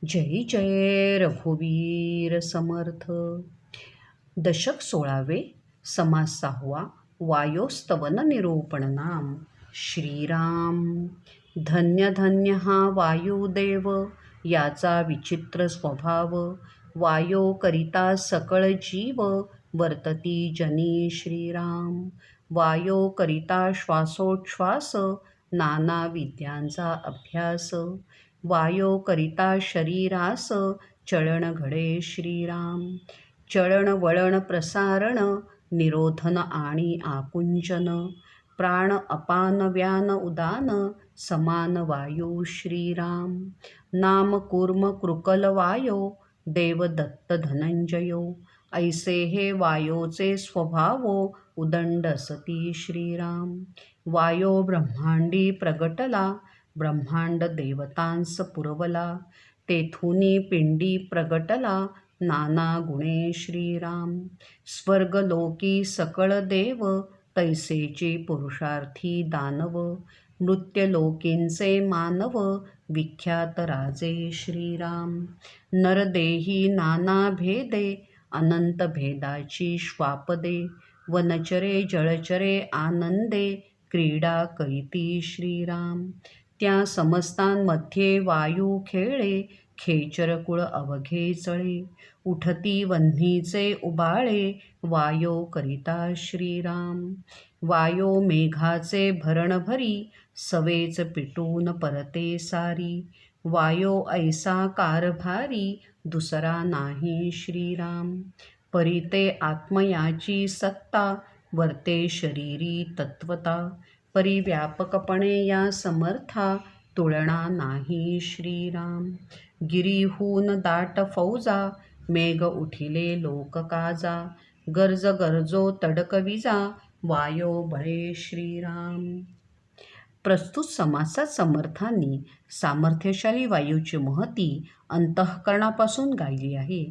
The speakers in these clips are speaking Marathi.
जय जय रघुवीर समर्थ. दशक 16वे, समास 6वा. वायोस्तवन निरूपण नाम. श्रीराम. धन्य धन्य हा वायुदेव, याचा विचित्र स्वभाव. वायो करिता सकळ जीव, वर्तती जनी श्रीराम. वायो करिता श्वासोच्छ्वास, नाना विद्यांचा अभ्यास. वायो करिता शरीरास, चळण घडे श्रीराम. चळण वळण प्रसारण, निरोधन आणि आकुंचन. प्राण अपान व्यान उदान, समान वायू श्रीराम. नाम कूर्म कृकल वायो, देवदत्त धनंजयो. ऐसे हे वायोचे स्वभावो, उदंड सती श्रीराम. वायो ब्रह्मांडी प्रगटला, ब्रह्मांड देवतांस पुरवला. तेथुनी पिंडी प्रगटला, नाना गुणे श्रीराम. स्वर्गलोकी सकळ देव, तैसेची पुरुषार्थी दानव. मृत्युलोकींचे मानव, विख्यात राजे श्रीराम. नरदेही नाना भेदे, अनंत भेदाची श्वापदे. वनचरे जळचरे आनंदे, क्रीडा करीती श्रीराम. त्या समस्तांमध्ये वायू खेळे, खेचरकुळ अवघे चळे. उठती वन्हीचे उबाळे, वायो करिता श्रीराम. वायो मेघाचे भरण भरी, सवेच पिटून परते सारी. वायो ऐसा कारभारी, दुसरा नाही श्रीराम. परिते आत्मयाची सत्ता, वर्ते शरीरी तत्वता. परिव्यापकपणे या समर्था, तुलना नाही श्रीराम. गिरीहून दाट फौजा, मेघ उठिले लोक काजा. गर्ज गर्जो तडक विजा, वायो बळे श्रीराम. प्रस्तुत समासात समर्थांनी सामर्थ्यशाली वायूची महती अंतःकरणापासून गायली आहे.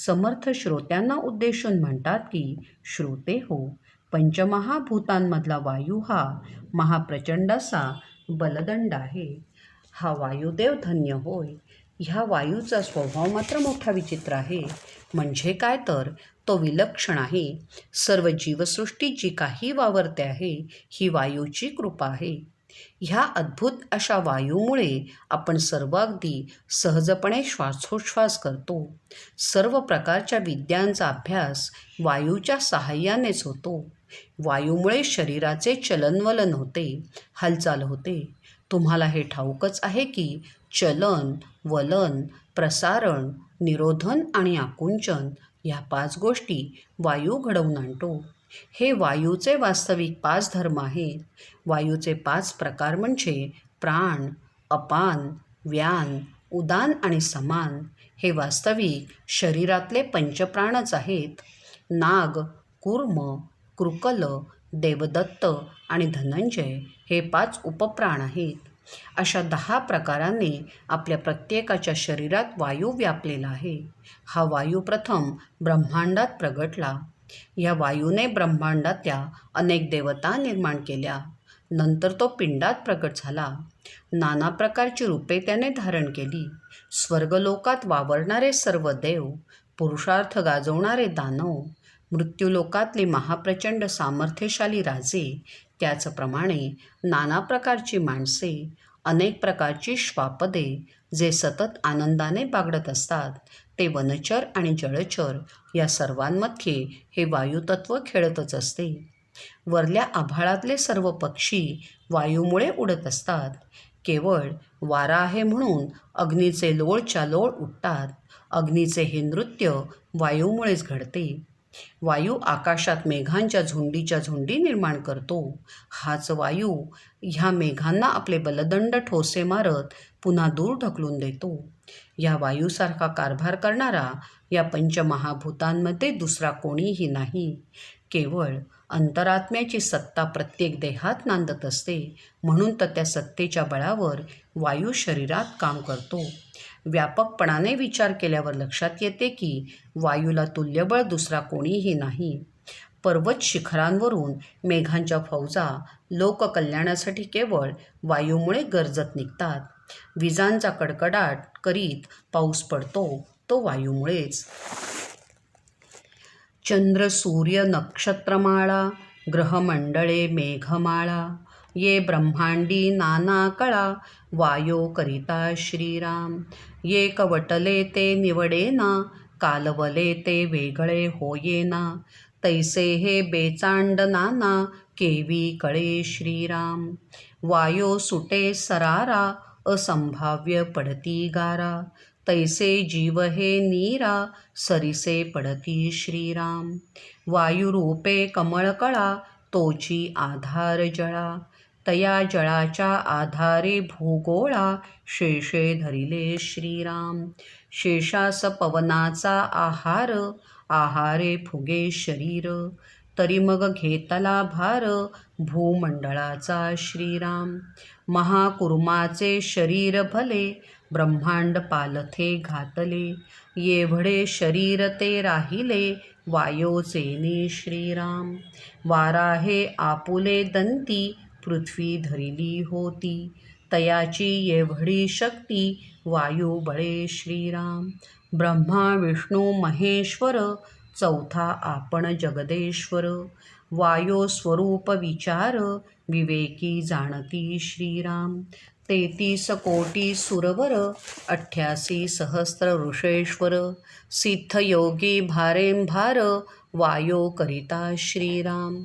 समर्थ श्रोत्यांना उद्देशून म्हणतात की, श्रोते हो, पंचमहाभूतांमधला वायू हा महाप्रचंड असा बलदंड आहे. हा वायुदेव धन्य होय. ह्या वायूचा स्वभाव मात्र मोठा विचित्र आहे. म्हणजे काय तर तो विलक्षण आहे. सर्व जीवसृष्टी जी काही वावरते आहे, ही वायूची कृपा आहे. ह्या अद्भुत अशा वायूमुळे आपण सर्व अगदी सहजपणे श्वासोच्छ्वास करतो. सर्व प्रकारच्या विद्यांचा अभ्यास वायूच्या साहाय्यानेच होतो. वायूमुळे शरीराचे चलनवलन होते, हालचाल होते. तुम्हाला हे ठाऊकच आहे की चलन, वलन, प्रसारण, निरोधन आणि आकुंचन ह्या 5 गोष्टी वायू घडवून आणतो. हे वायूचे वास्तविक 5 धर्म आहेत. वायूचे 5 प्रकार म्हणजे प्राण, अपान, व्यान, उदान आणि समान. हे वास्तविक शरीरातले पंचप्राणच आहेत. नाग, कूर्म, कृकल, देवदत्त आणि धनंजय हे 5 उपप्राण आहेत. अशा 10 प्रकारांनी आपल्या प्रत्येकाच्या शरीरात वायू व्यापलेला आहे. हा वायू प्रथम ब्रह्मांडात प्रगटला. या वायूने ब्रह्मांडातल्या अनेक देवता निर्माण केल्या. नंतर तो पिंडात प्रगट झाला. नाना प्रकारची रूपे त्याने धारण केली. स्वर्गलोकात वावरणारे सर्व देव, पुरुषार्थ गाजवणारे दानव, मृत्यूलोकातले महाप्रचंड सामर्थ्यशाली राजे, त्याचप्रमाणे नाना प्रकारची माणसे, अनेक प्रकारची श्वापदे, जे सतत आनंदाने बागडत असतात, ते वनचर आणि जळचर या सर्वांमध्ये हे वायुतत्व खेळतच असते. वरल्या आभाळातले सर्व पक्षी वायूमुळे उडत असतात. केवळ वारा आहे म्हणून अग्नीचे लोळच्यालोळ उठतात. अग्नीचे हे नृत्य वायूमुळेच घडते. वायू आकाशात मेघांच्या झुंडीच्या झुंडी निर्माण करतो. हाच वायू ह्या मेघांना आपले बलदंड ठोसे मारत पुन्हा दूर ढकलून देतो. या वायूसारखा कारभार करणारा या पंचमहाभूतांमध्ये दुसरा कोणीही नाही. केवळ अंतरात्म्याची सत्ता प्रत्येक देहात नांदत असते, म्हणून तर त्या सत्तेच्या बळावर वायू शरीरात काम करतो. व्यापकपणाने विचार केल्यावर लक्षात येते की वायूला तुल्यबळ दुसरा कोणीही नाही. पर्वत शिखरांवरून मेघांच्या फौजा लोककल्याणासाठी केवळ वायूमुळे गरजत निघतात. विजांचा कडकडाट करीत पाऊस पडतो तो वायूमुळेच. चंद्र सूर्य नक्षत्रमाळा ग्रहमंडळे मेघमाळा ये ब्रह्मांडी नाना कळा वायो करिता श्रीराम. ये कवटले ते निवडेना कालवले ते वेगळे होयेना तैसे हे बेचांड नाना केवी कळे श्रीराम. वायो सुटे सरारा असंभाव्य पडती गारा तैसे जीव हे नीरा सरिसे पडती श्रीराम. वायुरूपे कमळकळा तोची आधार जळा तया जळाच्या आधारे भूगोळा शेषे धरिले श्रीराम. शेषास पवनाचा आहार आहारे फुगे शरीर तरी मग घेतला भार भूमंडळाचा श्रीराम. महाकुर्माचे शरीर भले ब्रह्मांड पालथे घातले येवढे शरीर ते राहिले वायोचेने श्रीराम. वाराहे आपुले दंती पृथ्वी धरिली होती तयाची येवढी शक्ती वायू बळे श्रीराम. ब्रह्मा विष्णू महेश्वर चौथा आपण जगदेश्वर वायो स्वरूप विचार विवेकी जाणती श्रीराम. 33 कोटी सुरवर 88 सहस्र ऋषेश्वर सिद्धयोगी भारेंभार वायो करिता श्रीराम.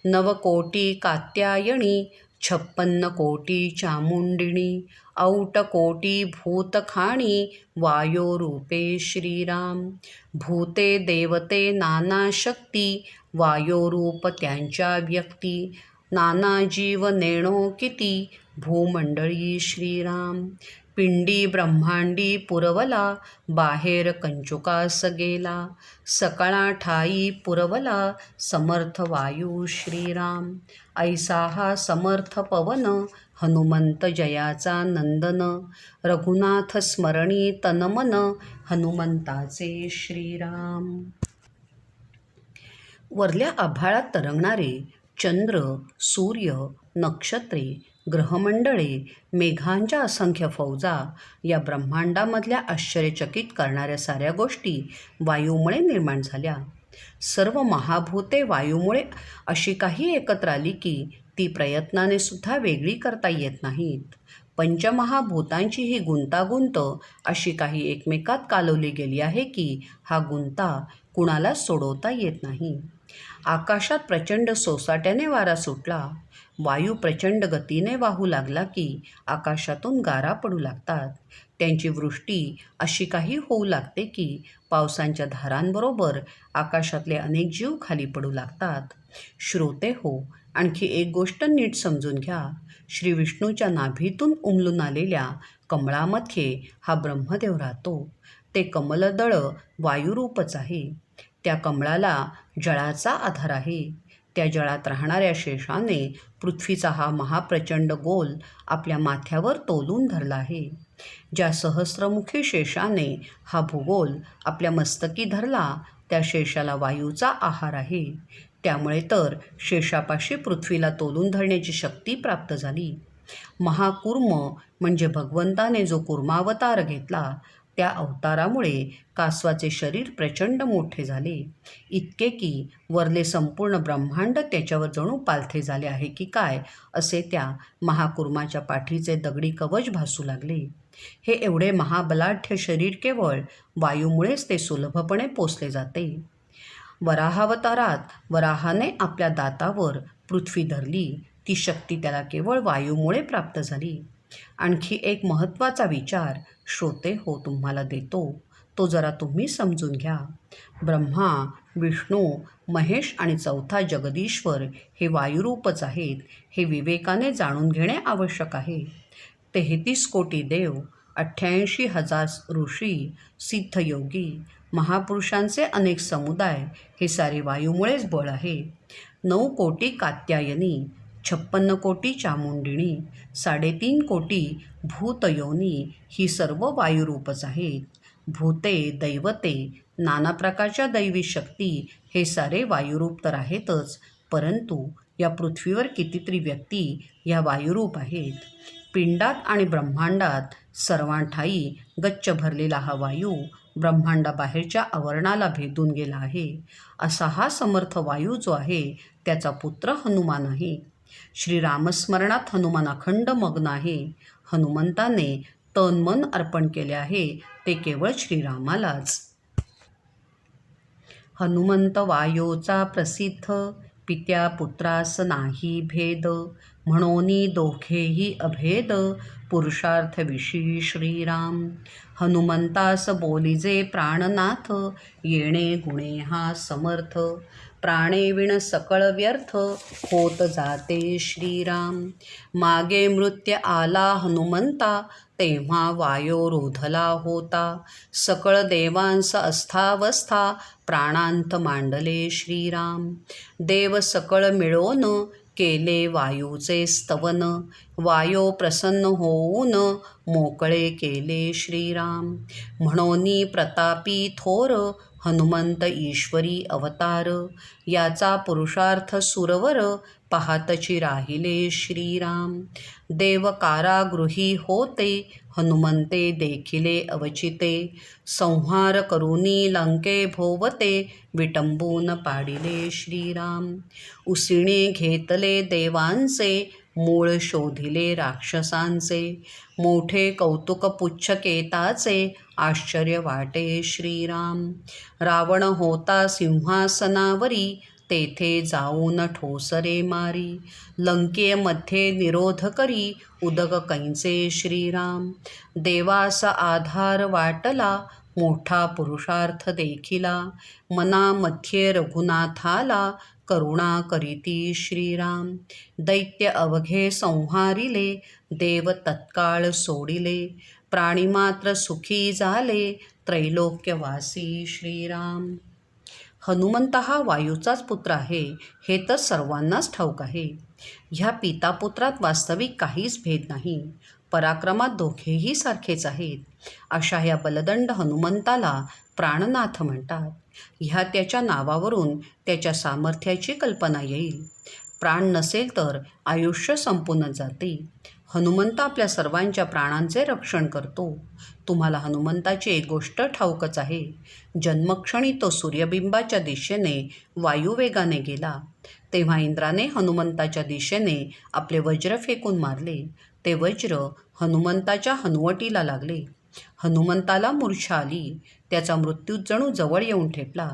9 कोटी कात्यायणी 56 कोटी चामुंडिणी औट कोटी भूतखाणी वायो रूपे श्रीराम. भूते देवते नाना शक्ती वायो रूप त्यांच्या व्यक्ती नाना जीव नेणो किती भूमंडळी श्रीराम. पिंडी ब्रह्मांडी पुरवला बाहेर कंचुकास गेला सकळा ठाई पुरवला समर्थ वायू श्रीराम. ऐसा हा समर्थ पवन हनुमंत जयाचा नंदन रघुनाथ स्मरणी तनमन हनुमंताचे श्रीराम. वरल्या आभाळात तरंगणारे चंद्र सूर्य नक्षत्रे ग्रहमंडळे मेघांच्या असंख्य फौजा या ब्रह्मांडामधल्या आश्चर्यचकित करणाऱ्या साऱ्या गोष्टी वायूमुळे निर्माण झाल्या. सर्व महाभूते वायूमुळे अशी काही एकत्र आली की ती प्रयत्नाने सुद्धा वेगळी करता येत नाहीत. पंचमहाभूतांची ही गुंतागुंत अशी काही एकमेकात कालवली गेली आहे की हा गुंता कुणालाच सोडवता येत नाही. आकाशात प्रचंड सोसाट्याने वारा सुटला वायू प्रचंड गतीने वाहू लागला की आकाशातून गारा पडू लागतात. त्यांची वृष्टी अशी काही होऊ लागते की पावसांच्या धारांबरोबर आकाशातले अनेक जीव खाली पडू लागतात. श्रोते हो, आणखी एक गोष्ट नीट समजून घ्या. श्री विष्णूच्या नाभीतून उमलून आलेल्या कमळामध्ये हा ब्रह्मदेव राहतो. ते कमलदळ वायुरूपच आहे. त्या कमळाला जळाचा आधार आहे. त्या जळात राहणाऱ्या शेषाने पृथ्वीचा हा महाप्रचंड गोल आपल्या माथ्यावर तोलून धरला आहे. ज्या सहस्रमुखी शेषाने हा भूगोल आपल्या मस्तकी धरला त्या शेषाला वायूचा आहार आहे. त्यामुळे तर शेषापाशी पृथ्वीला तोलून धरण्याची शक्ती प्राप्त झाली. महाकूर्म म्हणजे भगवंताने जो कूर्मावतार घेतला त्या अवतारामुळे कासवाचे शरीर प्रचंड मोठे झाले. इतके की वरले संपूर्ण ब्रह्मांड त्याच्यावर जणू पालथे झाले आहे की काय असे त्या महाकूर्माच्या पाठीचे दगडी कवच भासू लागले. हे एवढे महाबलाढ्य शरीर केवळ वायूमुळेच ते सुलभपणे पोचले जाते. वराहावतारात वराहाने आपल्या दातावर पृथ्वी धरली. ती शक्ती त्याला केवळ वायूमुळे प्राप्त झाली. आणखी एक महत्त्वाचा विचार श्रोते हो तुम्हाला देतो, तो जरा तुम्ही समजून घ्या. ब्रह्मा विष्णू महेश आणि चौथा जगदीश्वर हे वायुरूपच आहेत हे विवेकाने जाणून घेणे आवश्यक आहे. 33 कोटी देव 88,000 ऋषी सिद्धयोगी महापुरुषांचे अनेक समुदाय हे सारे वायूमुळेच बळ आहे. 9 कोटी कात्यायनी 56 कोटी चामुंडिणी 3.5 कोटी भूतयोनी ही सर्व वायुरूपच आहेत. भूते दैवते नाना प्रकारच्या दैवी शक्ती हे सारे वायुरूप तर आहेतच, परंतु या पृथ्वीवर कितीतरी व्यक्ती या वायुरूप आहेत. पिंडात आणि ब्रह्मांडात सर्वांठायी गच्च भरलेला हा वायू ब्रह्मांडाबाहेरच्या आवरणाला भेदून गेला आहे. असा हा समर्थ वायू जो आहे त्याचा पुत्र हनुमान आहे. श्रीरामस्मरणात हनुमान अखंड मग्न आहे. हनुमंताने तन मन अर्पण केले आहे ते केवळ श्रीरामालाच. हनुमंत वायोचा प्रसिद्ध, पित्या पुत्रास नाही भेद. म्हणोनी दोघेही अभेद, पुरुषार्थविषयी श्रीराम. हनुमंतास बोलिजे प्राणनाथ, येणे गुणे हा समर्थ. प्राणे विण सकळ व्यर्थ, होत जाते श्रीराम. मागे मृत्य आला हनुमंता, तेव्हा वायो रोधला होता. सकळ देवांस अस्तावस्था, प्राणांत मांडले श्रीराम. देव सकळ मिळोन, केले वायूचे स्तवन. वायो प्रसन्न होऊन, मोकळे केले श्रीराम. म्हणोनी प्रतापी थोर, हनुमंत ईश्वरी अवतार. याचा पुरुषार्थ सुरवर, पाहतची राहिले श्रीराम. देव कारागृही होते, हनुमंते देखिले अवचिते. संहार करुनी लंके भोवते, विटंबून पाडिले श्रीराम. उसिणे घेतले देवांचे, मूळ शोधिले राक्षसांचे. मोठे कौतुक पुच्छकेताचे, आश्चर्य वाटे श्रीराम. रावण होता सिंहासनावरी, तेथे जाऊन ठोसरे मारी. लंकेमध्ये निरोध करी, उदक कैंचे श्रीराम. देवास आधार वाटला, मोठा पुरुषार्थ देखिला. मनामध्ये रघुनाथाला, करुणा करीती श्रीराम. दैत्य अवघे संहारिले, देव तत्काळ सोडिले. प्राणीमात्र सुखी झाले, त्रैलोक्यवासी श्रीराम. हनुमंत हा वायूचाच पुत्र आहे हे तर सर्वांनाच ठाऊक आहे. ह्या पितापुत्रात वास्तविक काहीच भेद नाही. पराक्रमात दोघेही सारखेच आहेत. अशा ह्या बलदंड हनुमंताला प्राणनाथ म्हणतात. ह्या त्याच्या नावावरून त्याच्या सामर्थ्याची कल्पना येईल. प्राण नसेल तर आयुष्य संपून जाते. हनुमंत आपल्या सर्वांच्या प्राणांचे रक्षण करतो. तुम्हाला हनुमंताची एक गोष्ट ठाऊकच आहे. जन्मक्षणी तो सूर्यबिंबाच्या दिशेने वायुवेगाने गेला. तेव्हा इंद्राने हनुमंताच्या दिशेने आपले वज्र फेकून मारले. ते वज्र हनुमंताच्या हनुवटीला लागले. हनुमंताला मूर्छा आली. त्याचा मृत्यू जणू जवळ येऊन ठेपला.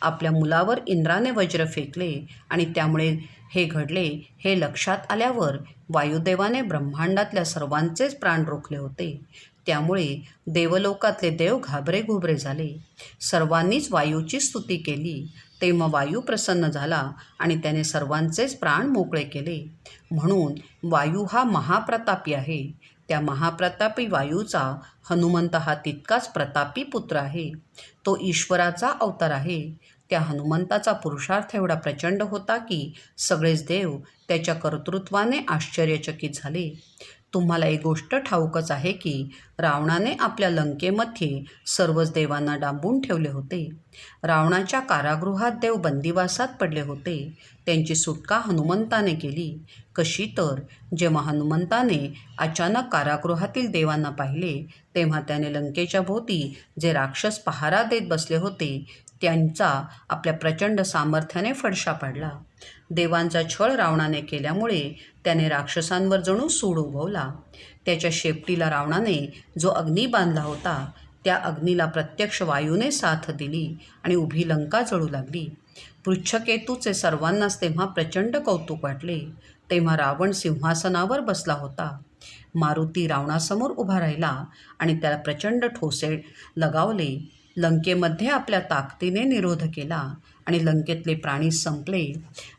आपल्या मुलावर इंद्राने वज्र फेकले आणि त्यामुळे हे घडले हे लक्षात आल्यावर वायुदेवाने ब्रह्मांडातल्या सर्वांचेच प्राण रोखले होते. त्यामुळे देवलोकातले देव घाबरे झाले. सर्वांनीच वायूची स्तुती केली. तेव्हा वायू प्रसन्न झाला आणि त्याने सर्वांचेच प्राण मोकळे केले. म्हणून वायू हा महाप्रतापी आहे. त्या महाप्रतापी वायूचा हनुमंत हा तितकाच प्रतापी पुत्र आहे. तो ईश्वराचा अवतार आहे. त्या हनुमंताचा पुरुषार्थ एवढा प्रचंड होता की सगळेच देव त्याच्या कर्तृत्वाने आश्चर्यचकित झाले. तुम्हाला एक गोष्ट ठाऊकच आहे की रावणाने आपल्या लंकेमध्ये सर्वच देवांना डांबून ठेवले होते. रावणाच्या कारागृहात देव बंदिवासात पडले होते. त्यांची सुटका हनुमंताने केली. कशी तर जेव्हा हनुमंताने अचानक कारागृहातील देवांना पाहिले तेव्हा त्याने लंकेच्या भोवती जे राक्षस पहारा देत बसले होते त्यांचा आपल्या प्रचंड सामर्थ्याने फडशा पाडला. देवांचा छळ रावणाने केल्यामुळे त्याने राक्षसांवर जणू सूड उगवला. त्याच्या शेपटीला रावणाने जो अग्नी बांधला होता त्या अग्नीला प्रत्यक्ष वायूने साथ दिली आणि उभी लंका जळू लागली. पृच्छकेतूचे सर्वांनाच तेव्हा प्रचंड कौतुक वाटले. तेव्हा रावण सिंहासनावर बसला होता. मारुती रावणासमोर उभा राहिला आणि त्याला प्रचंड ठोसे लगावले. लंकेमध्ये आपल्या ताकदीने निरोध केला आणि लंकेतले प्राणी संपले.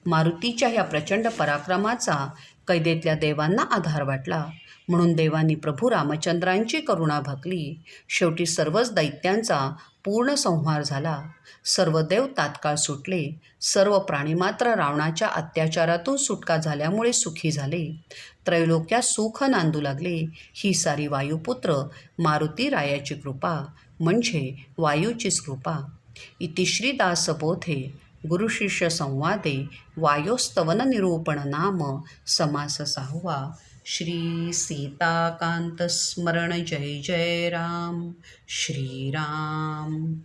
मारुतीच्या ह्या प्रचंड पराक्रमाचा कैदेतल्या देवांना आधार वाटला. म्हणून देवांनी प्रभू रामचंद्रांची करुणा भाकली. शेवटी सर्वच दैत्यांचा पूर्ण संहार झाला. सर्व देव तात्काळ सुटले. सर्व प्राणी मात्र रावणाच्या अत्याचारातून सुटका झाल्यामुळे सुखी झाले. त्रैलोक्यात सुख नांदू लागले. ही सारी वायुपुत्र मारुती रायाची कृपा म्हणजे वायूचीच कृपा. इति श्री दासबोधे गुरुशिष्य संवादे वायोस्तवन निरूपण नाम समास 6. श्री सीताकांत स्मरण जय जय राम श्रीराम।